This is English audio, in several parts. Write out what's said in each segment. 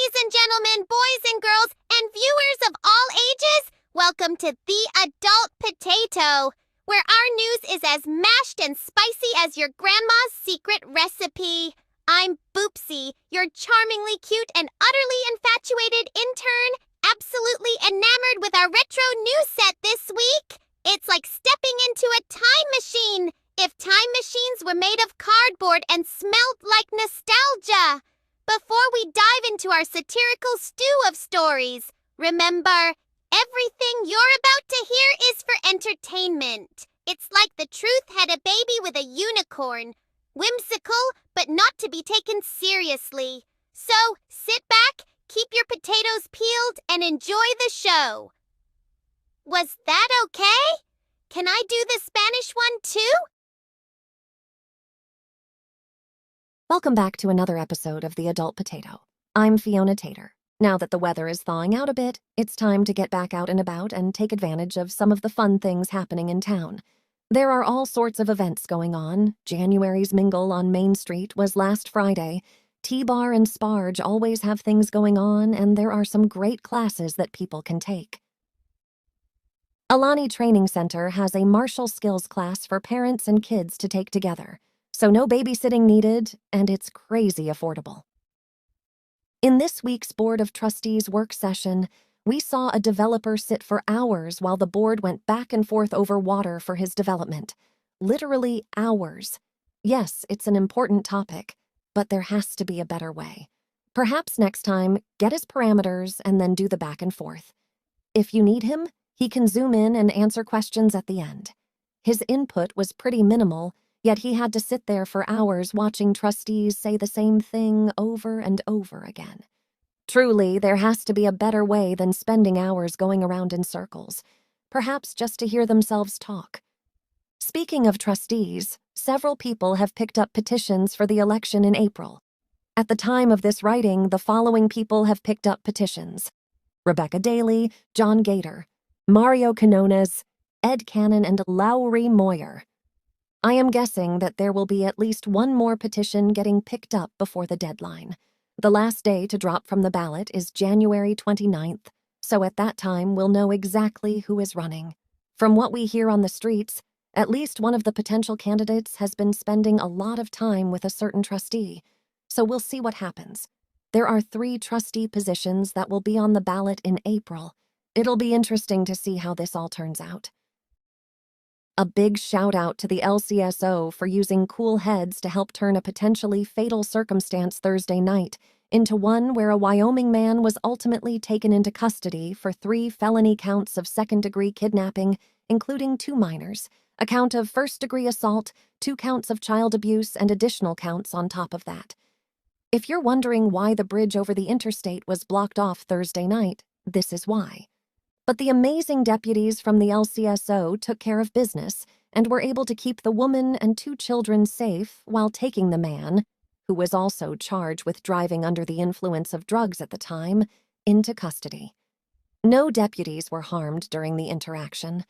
Ladies and gentlemen, boys and girls, and viewers of all ages, welcome to The Adult Potato, where our news is as mashed and spicy as your grandma's secret recipe. I'm Boopsy, your charmingly cute and utterly infatuated intern, absolutely enamored with our retro news set this week. It's like stepping into a time machine, if time machines were made of cardboard and smelled like nostalgia. Before we dive into our satirical stew of stories, remember, everything you're about to hear is for entertainment. It's like the truth had a baby with a unicorn. Whimsical, but not to be taken seriously. So, sit back, keep your potatoes peeled, and enjoy the show. Was that okay? Can I do the Spanish one too? Welcome back to another episode of The Adult Potato. I'm Fiona Tater. Now that the weather is thawing out a bit, it's time to get back out and about and take advantage of some of the fun things happening in town. There are all sorts of events going on. January's Mingle on Main Street was last Friday. T-Bar and Sparge always have things going on, and there are some great classes that people can take. Alani Training Center has a martial skills class for parents and kids to take together. So no babysitting needed, and it's crazy affordable. In this week's Board of Trustees work session, we saw a developer sit for hours while the board went back and forth over water for his development. Literally hours. Yes, it's an important topic, but there has to be a better way. Perhaps next time, get his parameters and then do the back and forth. If you need him, he can zoom in and answer questions at the end. His input was pretty minimal, yet he had to sit there for hours watching trustees say the same thing over and over again. Truly, there has to be a better way than spending hours going around in circles, perhaps just to hear themselves talk. Speaking of trustees, several people have picked up petitions for the election in April. At the time of this writing, the following people have picked up petitions: Rebecca Daly, John Gator, Mario Canones, Ed Cannon, and Lowry Moyer. I am guessing that there will be at least one more petition getting picked up before the deadline. The last day to drop from the ballot is January 29th, so at that time we'll know exactly who is running. From what we hear on the streets, at least one of the potential candidates has been spending a lot of time with a certain trustee, so we'll see what happens. There are 3 trustee positions that will be on the ballot in April. It'll be interesting to see how this all turns out. A big shout out to the LCSO for using cool heads to help turn a potentially fatal circumstance Thursday night into one where a Wyoming man was ultimately taken into custody for 3 felony counts of second-degree kidnapping, including 2 minors, a count of first-degree assault, 2 counts of child abuse, and additional counts on top of that. If you're wondering why the bridge over the interstate was blocked off Thursday night, this is why. But the amazing deputies from the LCSO took care of business and were able to keep the woman and 2 children safe while taking the man, who was also charged with driving under the influence of drugs at the time, into custody. No deputies were harmed during the interaction.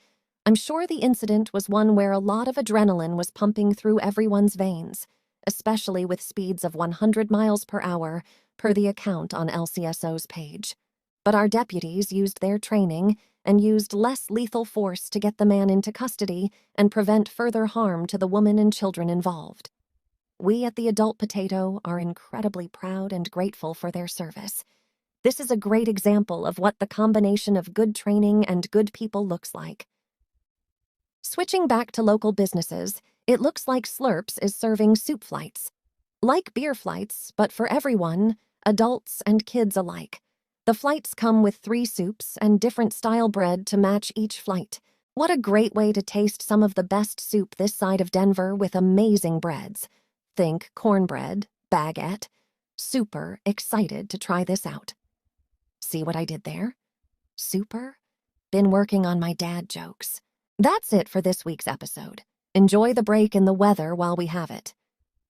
I'm sure the incident was one where a lot of adrenaline was pumping through everyone's veins, especially with speeds of 100 miles per hour, per the account on LCSO's page. But our deputies used their training and used less lethal force to get the man into custody and prevent further harm to the woman and children involved. We at the Adult Potato are incredibly proud and grateful for their service. This is a great example of what the combination of good training and good people looks like. Switching back to local businesses, it looks like Slurps is serving soup flights. Like beer flights, but for everyone, adults and kids alike. The flights come with 3 soups and different style bread to match each flight. What a great way to taste some of the best soup this side of Denver with amazing breads. Think cornbread, baguette. Super excited to try this out. See what I did there? Super? Been working on my dad jokes. That's it for this week's episode. Enjoy the break in the weather while we have it.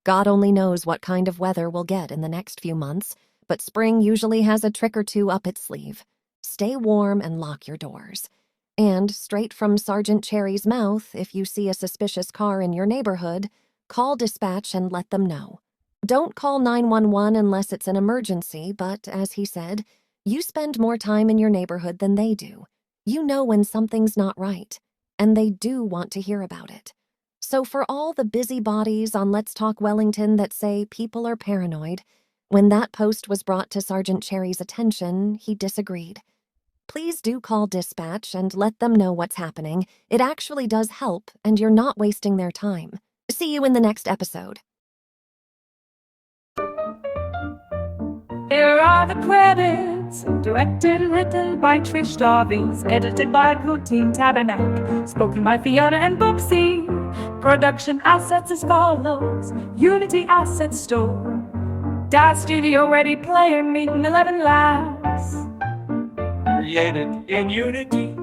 God only knows what kind of weather we'll get in the next few months, but spring usually has a trick or 2 up its sleeve. Stay warm and lock your doors. And straight from Sergeant Cherry's mouth, if you see a suspicious car in your neighborhood, call dispatch and let them know. Don't call 911 unless it's an emergency, but as he said, you spend more time in your neighborhood than they do. You know when something's not right, and they do want to hear about it. So for all the busybodies on Let's Talk Wellington that say people are paranoid, when that post was brought to Sergeant Cherry's attention, he disagreed. Please do call dispatch and let them know what's happening. It actually does help, and you're not wasting their time. See you in the next episode. Here are the credits, directed and written by Trish Darvies, edited by Poutine Tabernacle, spoken by Fiona and Bubsy. Production assets as follows: Unity Asset Store, DAS Studio Ready Player Meeting 11 Labs. Created in Unity.